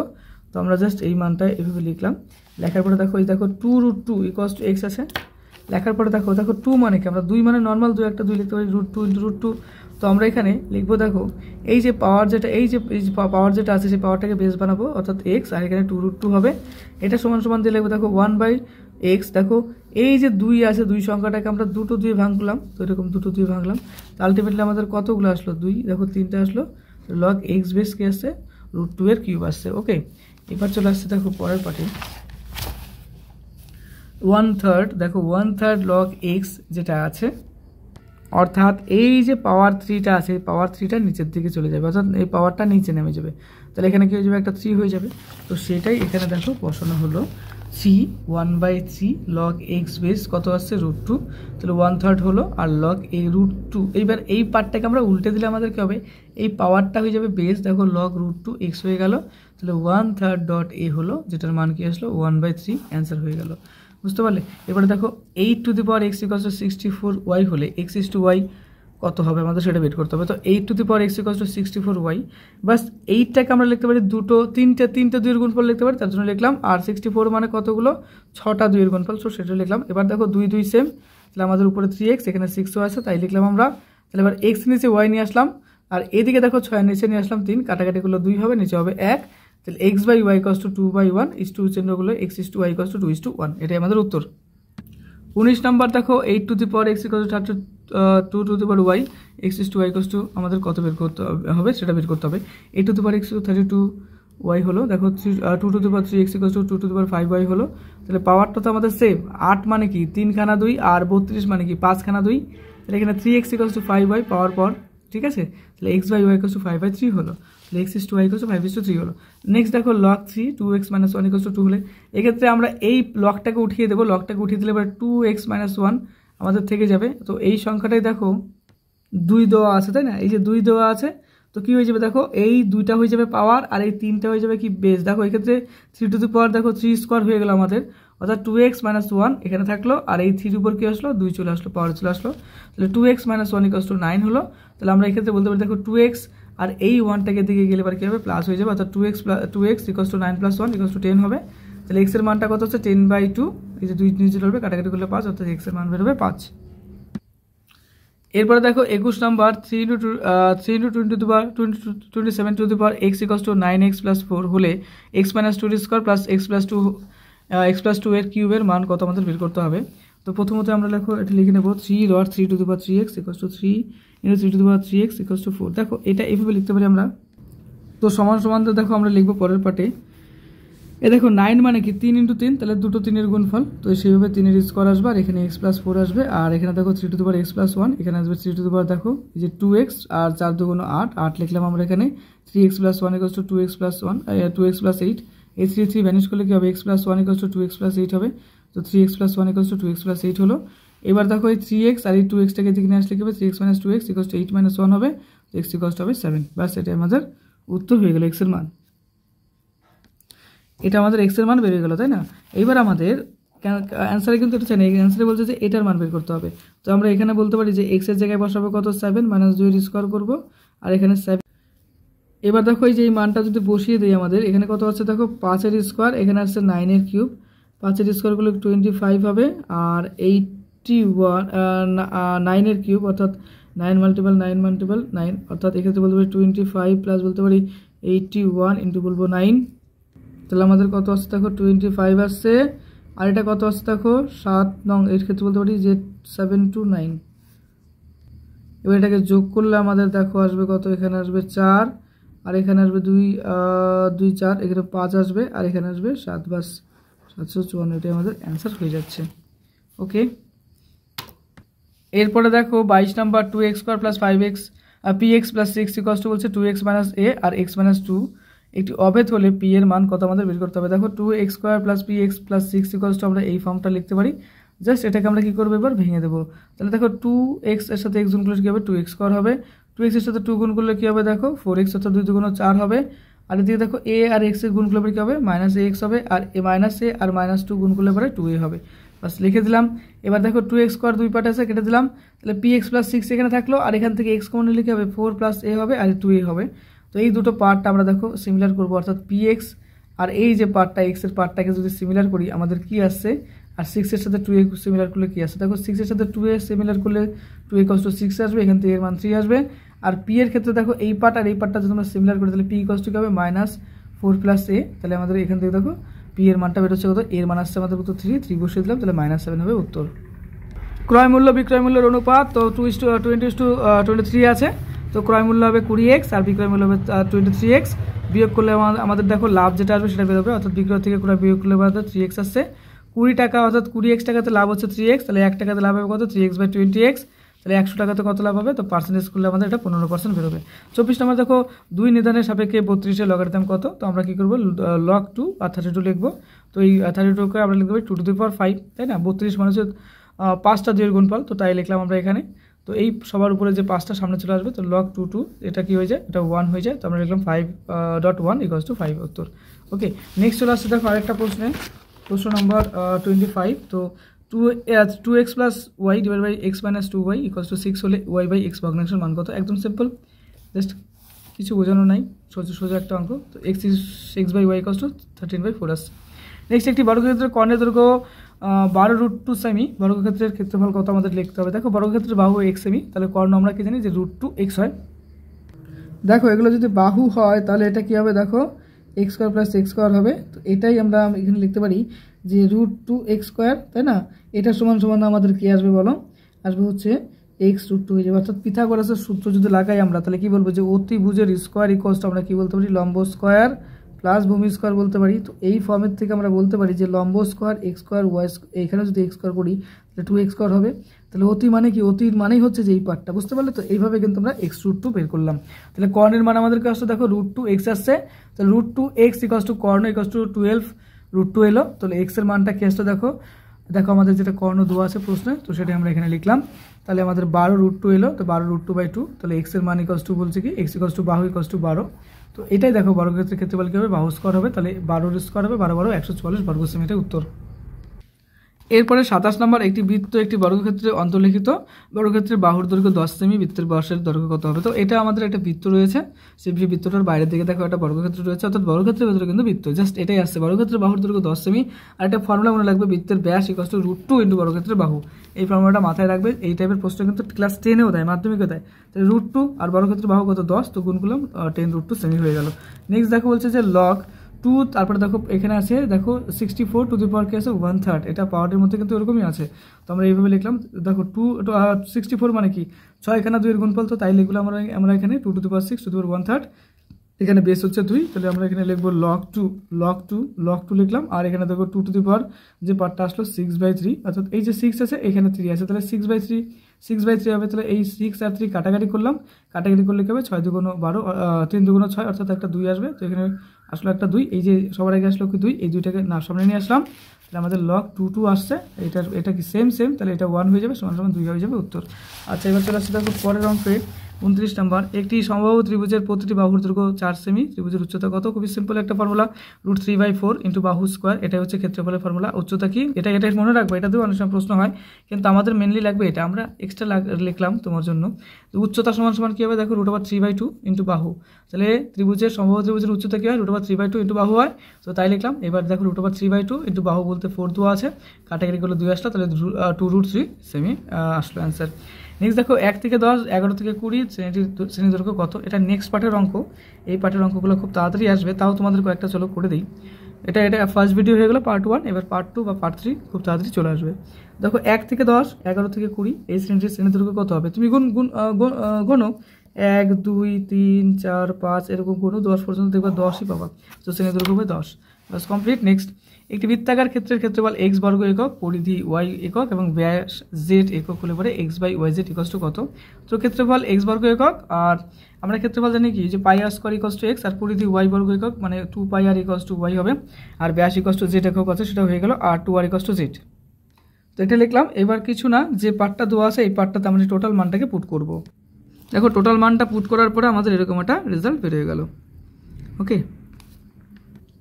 B: তো আমরা জাস্ট এই মানটা এভাবে লিখলাম। লেখার পরে দেখো এই দেখো 2√2 ইকুয়ালস টু x আছে। লেখার পরে দেখো 2 মানে কি, আমরা 2 মানে নর্মাল 2 একটা 2 লিখতে পারি, √2 × √2। তো আমরা এখানে লিখবো দেখো এই যে পাওয়ার যেটা এই যে পাওয়ার যেটা আছে সেই পাওয়ারটাকে বেস বানাবো অর্থাৎ x, আর এখানে 2√2 হবে। এটা সমান সমান দিয়ে লিখবো দেখো 1/x। দেখো এই যে 2 আছে 2 সংখ্যাটাকে আমরা দুটো দিয়ে ভাঙলাম, তো এরকম দুটো দিয়ে ভাঙলাম, তো আলটিমেটলি আমাদের কতগুলো আসলো 2, দেখো 3টা আসলো। লগ x বেস কি আসছে √2 এর কিউব আসছে। ওকে, এবার চলে আসছে দেখো পরের পার্টে 1/3। দেখো 1/3 লগ x যেটা আছে, অর্থাৎ এই যে পাওয়ার 3টা আছে পাওয়ার 3টা নিচের দিকে চলে যাবে, অর্থাৎ এই পাওয়ারটা নিচে নেমে যাবে। তাহলে এখানে কি হয়ে যাবে, একটা 3 হয়ে যাবে। তো সেটাই এখানে দেখো বসানো হলো 1/3 লগ x বেস কত আসছে √2, তাহলে 1/3 হলো, আর লগ a √2। এইবার এই পার্টটাকে আমরা উল্টে দিলে আমাদের কি হবে, এই পাওয়ারটা হয়ে যাবে বেস, দেখো লগ √2x হয়ে গেল। তাহলে 1/3 ডট a হলো, যেটার মান কি আসলো 1/3, অ্যান্সার হয়ে গেল। বুঝতে পারলে? এবারে দেখো 8⁴x = 64y হলে x = y কত হবে আমাদের সেটা বের করতে হবে। তো 8⁴x = 64y, বাস 8টাকে আমরা লিখতে পারি তিনটে 2 এর গুণফল লিখতে পারি, তার জন্য লিখলাম। আর 64 মানে কতগুলো, 6টা 2 এর গুণফল, তো সেটা লিখলাম। এবার দেখো 2 2 সেম, তাহলে আমাদের উপরে 3x, এখানে 6ও আছে, তাই লিখলাম আমরা। তাহলে এবার x নিচে y নিয়ে আসলাম, আর এদিকে দেখো 6 নিচে নিয়ে আসলাম 3, কাটাকাটি করলে 2 হবে, নিচে হবে 1। তাহলে x/y = 2/1, চিহ্নগুলো x = y = 2:1, এটাই আমাদের উত্তর। 19 নম্বর দেখো 8⁴x = 2y, x = y = আমাদের কত বের করতে হবে সেটা বের করতে হবে। 8⁴x 32y হলো, দেখো 2⁴x = 2⁵y হলো। তাহলে পাওয়ারটা তো আমাদের সেম, 8 মানে কি 3খানা 2, আর 32 মানে কি 5খানা 2। তাহলে এখানে 3x = 5y পাওয়ার পর, ঠিক আছে। তাহলে x/y = 5/3 হলো, তাহলে x = y = 5:3 হলো। নেক্সট দেখো log 3 2x - 1 = 2 হলে এক্ষেত্রে আমরা এই লগটাকে উঠিয়ে দেবো, লগটাকে উঠিয়ে দিলে এবার 2x - 1 আমাদের থেকে যাবে। তো এই সংখ্যাটাই দেখো 2 দেওয়া আছে, তাই না, এই যে 2 দেওয়া আছে, তো কি হয়ে যাবে দেখো এই 2টা হয়ে যাবে পাওয়ার, আর এই 3টা হয়ে যাবে কি বেস। দেখো এক্ষেত্রে 3 দেখো 3² হয়ে গেল আমাদের, অর্থাৎ 2x - 1 এখানে থাকলো, আর এই 3 উপর কি আসলো 2 চলে আসলো, পাওয়ার চলে আসলো। তাহলে 2x - 1 = 9 হলো। তাহলে আমরা এক্ষেত্রে বলতে পারি দেখো 2x আর এই 1টাকে দিকে গেলে এবার কী হবে, প্লাস হয়ে যাবে, অর্থাৎ 2x = 9 + 1 = 10 হবে। তাহলে x এর মানটা কত হচ্ছে 10/2, এই যে 2 নিচে চলবে, কাটাকাটি করলে 5, অর্থাৎ x এর মান বেরোবে 5। এরপরে দেখো 21 নম্বর 3 × 27x = 9x + 4 হলে x - 2² + x + 2 এর কিউবের মান কত আমাদের বের করতে হবে। তো প্রথমত আমরা দেখো এটা লিখে নেব 3√3^3x = 3 × 3^3x = 4। দেখো এটা এইভাবে লিখতে পারি আমরা। তো সমান সমান তো দেখো আমরা লিখবো পরের পার্টে। এ দেখো 9 মানে কি 3 × 3, তাহলে দুটো 3 এর গুণফল, তো সেইভাবে 3 এর স্কোয়ার আসবে, আর এখানে x + 4 আসবে, আর এখানে দেখো 3⁴x + 1, এখানে আসবে 3 দেখো এই যে 2x, আর 4 × 2 = 8 লিখলাম আমরা এখানে। 3x + 1 = 2x + 1, 2x + 8, এই 3 ভ্যানিশ করলে কি হবে, x + 1 = 2x + 8 হবে। তো 3x + 1 = 2x + 8 হলো। এবার দেখো এই 3x আর এই 2xটাকে দিকে নিয়ে আসলে কি হবে, 3x - 2x = 8 - 1 হবে, তো x হবে 7। বাস এটাই আমাদের উত্তর হয়ে গেল, x এর মান। এটা আমাদের x এর মান বের হয়ে গেল, তাই না। এইবার আমাদের অ্যান্সারে কিন্তু এটা চাই না, অ্যান্সারে বলছে যে এটার মান বের করতে হবে। তো আমরা এখানে বলতে পারি যে x এর জায়গায় বসাবো কত 7 - 2 এর স্কোয়ার করবো, আর এখানে 7। এবার দেখো এই যে এই মানটা যদি বসিয়ে দিই আমাদের এখানে কত আছে দেখো 5 এর স্কোয়ার, এখানে আসছে 9 এর কিউব, 5 এর স্কোয়ার করলে 25 হবে, আর 81 9 এর কিউব, অর্থাৎ 9 × 9 অর্থাৎ এক্ষেত্রে বলতে পারি 25 প্লাস বলতে পারি 81 ইন্টু বলবো 9, তাহলে আমাদের কত আসছে দেখো 25 আসছে, আর এটা কত আসছে দেখো 7 নং, এর ক্ষেত্রে বলতে পারি যে 7 to 9। এবার এটাকে যোগ করলে আমাদের দেখো আসবে কত, এখানে আসবে 4, আর এখানে আসবে 2 4, এখানে 5 আসবে, আর এখানে আসবে 7, বাস 754, এটাই আমাদের অ্যান্সার হয়ে যাচ্ছে। ওকে, এরপরে দেখো 22 নাম্বার 2x² + 5x px + 6 বলছে 2x - a আর x - 2 একটি অভেদ হলে p এর মান কত আমাদের বের করতে হবে। দেখো 2x² + px + 6 আমরা এই ফর্মটা লিখতে পারি, জাস্ট এটাকে আমরা কি করবো এবার ভেঙে দেবো। তাহলে দেখো 2x এর সাথে x গুণ করলে কি হবে 2x² হবে, 2x এর সাথে 2 গুণ করলে কি হবে দেখো 4x, অর্থাৎ 2 × 2 = 4 হবে, আর এদিকে দেখো a আর x এর গুণ করলে কি হবে -ax হবে, আর a আর -2 গুণ করলে পরে 2a হবে। বাস লিখে দিলাম। এবার দেখো 2x স্কোয়ার দুই পার্ট আছে, কেটে দিলাম। তাহলে px প্লাস 6 এখানে থাকলো, আর এখান থেকে x কমন লিখে হবে 4 প্লাস a হবে, আর 2a হবে। তো এই দুটো পার্টটা আমরা দেখো সিমিলার করবো, অর্থাৎ px আর এই যে পার্টটা x এর পার্টটাকে যদি সিমিলার করি আমাদের কি আসছে, আর 6 এর সাথে 2a সিমিলার করলে কি আসছে, দেখো 6 এর সাথে 2a সিমিলার করলে 2a = 6 আসবে, এখান থেকে এর মান 3 আসবে। আর p এর ক্ষেত্রে দেখো এই পার্ট আর এই পার্টটা যদি আমরা সিমিলার করি তাহলে p = কি হবে -4 প্লাস a। তাহলে আমাদের এখান থেকে দেখো p এর মানটা বেরোচ্ছে কত, এর মান আসছে আমাদের কত 3 বসিয়ে দিলাম, তাহলে -7 হবে উত্তর। ক্রয় মূল্য বিক্রয় মূল্যের অনুপাত তো 2:20:23 আছে, তো ক্রয় মূল্য হবে 20x আর বিক্রয় মূল্য হবে 23x। বিয়োগ করলে আমাদের দেখো লাভ যেটা আসবে সেটা বেরোবে, অর্থাৎ বিক্রয় থেকে ক্রয় বিয়োগ করলে আমাদের 3x আসছে। 20 টাকা অর্থাৎ 20x টাকাতে লাভ হচ্ছে 3x, তাহলে 1 টাকাতে লাভ হবে কত 3x/20x। তাহলে 100 টাকাতে কত লাভ হবে, তো পার্সেন্টেজ করলে আমাদের এটা 15% বেরোবে। 24 নম্বর দেখো 2 নিদানের সাপেক্ষে 32 এর লগারিদম কত, তো আমরা কি করব log 2 আর 32 লিখবো। তো এই 32কে আমরা লিখতে পারি 2⁵, তাই না। 32 মানে হচ্ছে 5টা 2 এর গুণফল, তো তাই লিখলাম আমরা এখানে। তো এই সবার উপরে যে 5টা সামনে চলে আসবে, তো log 2 এটা কি হয়ে যায়, এটা 1 হয়ে যায়, তো আমরা লিখলাম 5.1 = 5 উত্তর। ওকে, নেক্সট চলে আসছে দেখো আরেকটা প্রশ্নে, প্রশ্ন নম্বর 25। তো 2x plus y divide by x minus 2y = 6 হলে y/x ভগ্নাংশের মান কত। একদম সিম্পল, জাস্ট কিছু বোঝানো নাই, সোজা একটা অঙ্ক। তো x/y = 13/4 আসছে। নেক্সট একটি বর্গক্ষেত্রের কর্ণের দৈর্ঘ্য 12√2 সেমি, বর্গক্ষেত্রের ক্ষেত্রফল কত আমাদের লিখতে হবে। দেখো বর্গক্ষেত্রের বাহু x সেমি, তাহলে কর্ণ আমরা কি জানি যে √2x হয়। দেখো এগুলো যদি বাহু হয় তাহলে এটা কি হবে, দেখো x² + x² হবে। তো এটাই আমরা এখানে লিখতে পারি যে √2x², তাই না। এটা সমান আমাদের কি আসবে বলো, আসবে হচ্ছে x√2 হয়ে যাবে। অর্থাৎ পিথাগোরাসের সূত্র যদি লাগাই আমরা তাহলে কি বলবো যে অতিভুজের স্কোয়ার = আমরা কি বলতে পারি লম্ব স্কোয়ার প্লাস ভূমি স্কোয়ার বলতে পারি। তো এই ফর্মের থেকে আমরা বলতে পারি যে লম্ব স্কোয়ার x² y, এখানে যদি x² করি তাহলে 2x² হবে। তাহলে অতি মানে কি, অতির মানেই হচ্ছে যে এই পার্টটা, বুঝতে পারলে। তো এইভাবে কিন্তু আমরা x√2 বের করলাম। তাহলে কর্ণের মান আমাদেরকে আসছে দেখো √2x আসছে, তাহলে √2x = কর্ণ = 12√2 এলো। তাহলে x এর মানটা কি আসছে দেখো আমাদের যেটা কর্ণ দেওয়া আছে প্রশ্নে, তো সেটা আমরা এখানে লিখলাম। তাহলে আমাদের 12√2 এলো, তো 12√2/2। তাহলে x এর মান = বলছে কি x = বাহু = 12। তো এটাই দেখো বর্গক্ষেত্রের ক্ষেত্রফল কি হবে, বাহু স্কোয়ার হবে, তাহলে 12 স্কোয়ার হবে, 12 144 বর্গ সেমি, এটা উত্তর। এরপরে 27 নম্বর, একটি বৃত্ত একটি বর্গক্ষেত্রে অন্তর্লিখিত, বর্গক্ষেত্রের বাহুর দৈর্ঘ্য 10 সেমি, বৃত্তের ব্যাসের দৈর্ঘ্য কত হবে। তো এটা আমাদের একটা বৃত্ত রয়েছে, সেই বৃত্তটার বাইরের দিকে দেখো একটা বর্গক্ষেত্র রয়েছে, অর্থাৎ বর্গক্ষেত্রের ভেতরে কিন্তু বৃত্ত, জাস্ট এটাই আসছে। বর্গক্ষেত্রের বাহুর দৈর্ঘ্য 10 সেমি, আর একটা ফর্মুলা মনে রাখবে, বৃত্তের ব্যাস = √2 বর্গক্ষেত্রের বাহু। এই ফর্মুলাটা মাথায় রাখবে, এই টাইপের প্রশ্ন কিন্তু ক্লাস 10-এও দেয়, মাধ্যমিকে দেয়। তাহলে √2 আর বর্গক্ষেত্রের বাহু কত 10, তো গুণ করলাম 10√2 সেমি হয়ে গেল। নেক্সট দেখো বলছে যে log 2, তারপরে দেখো এখানে আছে দেখো 64 টু দি পাওয়ার কি আছে 1/3, এটা পাওয়ারের মধ্যে কিন্তু এরকমই আছে। তো আমরা এইভাবে লিখলাম, দেখো 64 মানে কি 6, এখানে 2 এর গুণফল, তো তাই লিখলাম আমরা এখানে 2 to the power 6 two the পাওয়ার 1/3, এখানে বেস হচ্ছে 2, তাহলে আমরা এখানে লিখবো log 2 লিখলাম। আর এখানে দেখো 2 টু দি পাওয়ার যে পার্টটা আসলো 6/3, অর্থাৎ এই যে 6 আছে এখানে 3 আছে, তাহলে 6/3 হবে। তাহলে এই 6 আর 3 কাটাকাটি করলাম, কাটাকাটি করলে কি হবে 6 2 12, 3 2 6, অর্থাৎ একটা 2 আসবে। তো এখানে আসলো একটা 2, এই যে সবার আগে আসলো কি 2, এই 2টাকে না সামনে নিয়ে আসলাম, তাহলে আমাদের log 2 আসছে। এটা কি সেম, তাহলে এটা 1 হয়ে যাবে, সমান 2 হয়ে যাবে উত্তর। আচ্ছা, এবার চলে আসছে দেখো পরের অঙ্কে 29 নম্বর, একটি সমবাহু ত্রিভুজের প্রতিটি বাহুর দৈর্ঘ্য 4 সেমি, ত্রিভুজের উচ্চতা কত। খুবই সিম্পল একটা ফর্মুলা, √3/4 বাহু স্কোয়ার, এটাই হচ্ছে ক্ষেত্রফলের ফর্মুলা। উচ্চতা কি, এটা মনে রাখবো, এটা দিয়েও অনেক সময় প্রশ্ন হয়, কিন্তু আমাদের মেনলি লাগবে এটা, আমরা এক্সট্রা লিখলাম তোমার জন্য। উচ্চতা সমান কি হবে দেখো √3/2 বাহু, তাহলে সমবাহু ত্রিভুজের উচ্চতা কি হয় √3/2 বাহু হয়, তো তাই লিখলাম। এবার দেখো √3/2 বাহু বলতে 4 দেওয়া আছে, কাটাকাটি করলে 2 আসলো, তাহলে 2√3 সেমি আসলো অ্যান্সার। নেক্সট দেখো 1 থেকে 10, 11 থেকে 20 শ্রেণী দৈর্ঘ্য কত। এটা নেক্সট পার্টের অঙ্ক, এই পার্টের অঙ্কগুলো খুব তাড়াতাড়ি আসবে, তাও তোমাদের কয়েকটা চলো করে দিই। এটা ফার্স্ট ভিডিও হয়ে গেলো পার্ট 1, এবার পার্ট 2 বা পার্ট 3 খুব তাড়াতাড়ি চলে আসবে। দেখো 1 থেকে 10, 11 থেকে 20 এই শ্রেণী দৈর্ঘ্য কত হবে, তুমি গুনো 1 2 3 4 5 এরকম গুনো 10 পর্যন্ত, দেখবা 10ই পাবা, তো শ্রেণী দৈর্ঘ্য হবে 10। বাস কমপ্লিট। নেক্সট, একটি বৃত্তাকার ক্ষেত্রের ক্ষেত্রফল x বর্গ একক, পরিধি y একক এবং ব্যাস z একক হলে পরে x/yz = কত। তো ক্ষেত্রফল x বর্গ একক, আর আমরা ক্ষেত্রফল জানি কি যে πr² = x, আর পরিধি y বর্গ একক মানে 2πr = y হবে, আর ব্যাস z একক আছে সেটা হয়ে গেল r 2r = z। তো এটা লিখলাম। এবার কিছু না, যে পার্টটা দেওয়া আছে এই পার্টটাতে আমরা টোটাল মানটাকে পুট করব। দেখো টোটাল মানটা পুট করার পরে আমাদের এরকম একটা রেজাল্ট বেরিয়ে গেল। ওকে,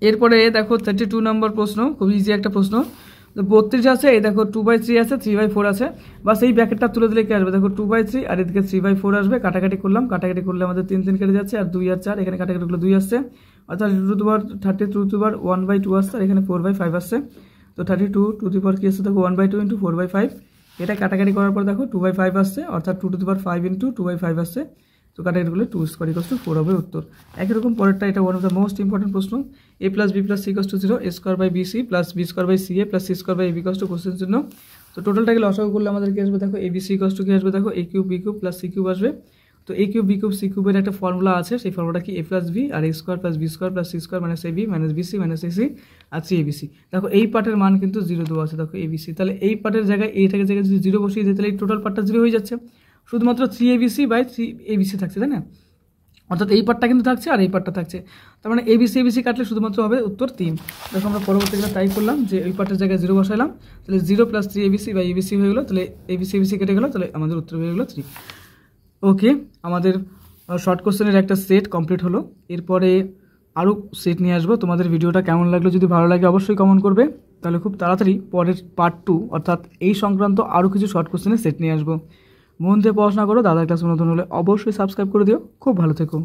B: এরপরে দেখো 32 নম্বর প্রশ্ন, খুব ইজি একটা প্রশ্ন। তো 32 আছে, এই দেখো 2/3 আছে, 3/4 আছে, বাস এই ব্র্যাকেটটা তুলে দিলে কি আসবে, দেখো 2/3 আর এদিকে 3/4 আসবে, কাটাকাটি করলাম, কাটাকাটি করলে আমাদের 3 3 কেটে যাচ্ছে, আর 2 আর 4 এখানে কাটাকাটি করলে 2 আসছে, অর্থাৎ 1/2 আসছে, আর এখানে 4/5 আসছে। তো 32 টু দি পাওয়ার কি আসছে, দেখো 1/2 ইন্টু 4/5, এটা কাটাকাটি করার পর দেখো 2/5 আসছে, অর্থাৎ 2 টু দি পাওয়ার 5 ইন্টু 2/5 আসছে। তো কাটাকাটি করলে 2 স্কোয়ার ইকুয়ালস টু 4 হবে উত্তর। একই রকম পরেরটা, এটা one of the most important প্রশ্ন। a plus B plus C equals to 0, a square by B C plus B square by C A plus C square by A B equals to question চিহ্ন। তো টোটালটাকে লসাগু করলে আমাদের কি আসবে, দেখো A B C equals to কি আসবে, দেখো A cube B cube plus C cube আসবে। তো A cube B cube C কিউবের একটা ফর্মুলা আছে, সেই ফর্মুলাটা কি, এ প্লাস বি আর A square plus B square plus C square minus A B minus B C minus A C আর 3abc। দেখো এই পার্টের মান কিন্তু 0 দেওয়া আছে, দেখো এবিসি, তাহলে এই পার্টের জায়গায় এইটাকে জায়গায় যদি 0 বসিয়ে দিই তাহলে এই টোটাল পার্টটা 0 হয়ে যাচ্ছে, শুধুমাত্র 3abc বাই 3abc থাকছে, তাই না? অর্থাৎ এই পার্টটা কিন্তু থাকছে আর এই পার্টটা থাকছে, তার মানে এবিসি কাটলে শুধুমাত্র হবে উত্তর 3। দেখো আমরা পরবর্তীতে তাই করলাম যে এই পার্টের জায়গায় 0 বসাইলাম, তাহলে 0 প্লাস 3abc বাই এবিসি হয়ে গেলো, তাহলে এবিসি কেটে গেলো, তাহলে আমাদের উত্তর হয়ে গেলো 3। ওকে, আমাদের শর্ট কোশ্চেনের একটা সেট কমপ্লিট হলো। এরপরে আরও সেট নিয়ে আসবো। তোমাদের ভিডিওটা কেমন লাগলো, যদি ভালো লাগে অবশ্যই কমেন্ট করবে, তাহলে খুব তাড়াতাড়ি পরের পার্ট 2 অর্থাৎ এই সংক্রান্ত আরও কিছু শর্ট কোশ্চেনের সেট নিয়ে আসবো। মন দিয়ে পড়াশোনা করো। দাদার ক্লাস নতুন হলে অবশ্যই সাবস্ক্রাইব করে দিও। খুব ভালো থেকো।